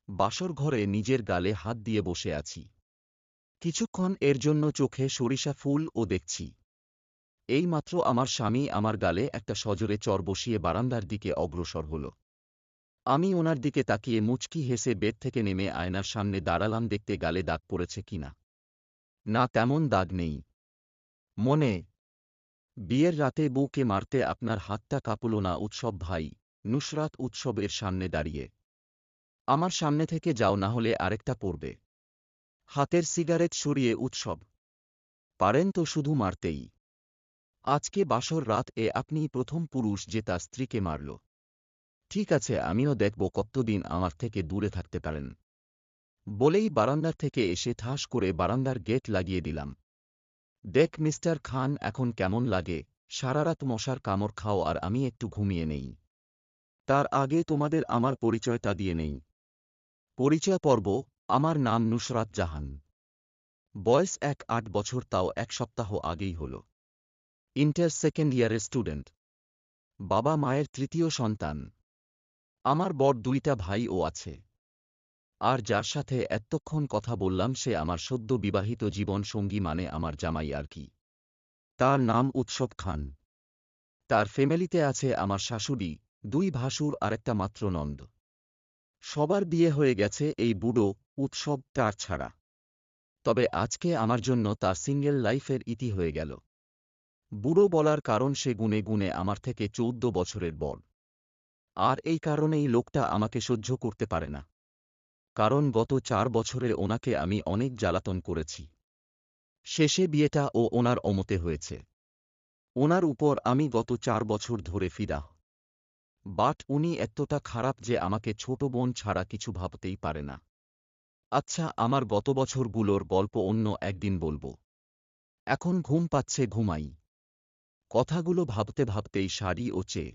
বাসর ঘরে নিজের গালে হাত দিয়ে বসে আছি। কিছুক্ষণ এর জন্য চোখে সরিষা ফুল ও দেখছি। এইমাত্র আমার স্বামী আমার গালে একটা সজোরে চর বসিয়ে বারান্দার দিকে অগ্রসর হল। আমি ওনার দিকে তাকিয়ে মুচকি হেসে বেড থেকে নেমে আয়নার সামনে দাঁড়ালাম দেখতে গালে দাগ পড়েছে কিনা। না, তেমন দাগ নেই। মনে বিয়ের রাতে বউকে মারতে আপনার হাতটা কাঁপল না উৎসব ভাই? নুসরাত উৎসবের সামনে দাঁড়িয়ে। আমার সামনে থেকে যাও, না হলে আরেকটা পড়বে। হাতের সিগারেট সরিয়ে উৎসব। পারেন তো শুধু মারতেই। আজকে বাসর রাত আপনিই প্রথম পুরুষ যে তার স্ত্রীকে মারল। ঠিক আছে, আমিও দেখব কতদিন আমার থেকে দূরে থাকতে পারেন। বলেই বারান্দার থেকে এসে ঠাস করে বারান্দার গেট লাগিয়ে দিলাম। দেখ মিস্টার খান, এখন কেমন লাগে? সারারাত মশার কামড় খাও আর আমি একটু ঘুমিয়ে নেই। তার আগে তোমাদের আমার পরিচয়টা দিয়ে নেই। পরিচয় পর্ব। আমার নাম নুসরাত জাহান। বয়স 8 বছর, তাও 1 সপ্তাহ আগেই হল। ইন্টার সেকেন্ড ইয়ারের স্টুডেন্ট। বাবা মায়ের তৃতীয় সন্তান। আমার বড় 2টা ভাইও আছে। আর যার সাথে এতক্ষণ কথা বললাম সে আমার সদ্য বিবাহিত জীবন সঙ্গী, মানে আমার জামাই আর কি। তার নাম উৎসব খান। তার ফ্যামিলিতে আছে আমার শাশুড়ি, 2 ভাসুর আর একটা মাত্র নন্দ। সবার বিয়ে হয়ে গেছে, এই বুড়ো উৎসব তার ছাড়া। তবে আজকে আমার জন্য তার সিঙ্গেল লাইফের ইতি হয়ে গেল। বুড়ো বলার কারণ সে গুণে গুণে আমার থেকে 14 বছরের বড়। আর এই কারণেই লোকটা আমাকে সহ্য করতে পারে না। কারণ গত 4 বছরে ওনাকে আমি অনেক জ্বালাতন করেছি। শেষে বিয়েটা ওনার অমতে হয়েছে। ওনার উপর আমি গত 4 বছর ধরে ফিদা। বাট উনি এতটা খারাপ যে আমাকে ছোট বোন ছাড়া কিছু ভাবতেই পারে না। আচ্ছা, আমার গত বছরগুলোর গল্প অন্য একদিন বলবো। এখন ঘুম পাচ্ছে, ঘুমাই। কথাগুলো ভাবতে ভাবতেই শাড়ি ও চেয়ে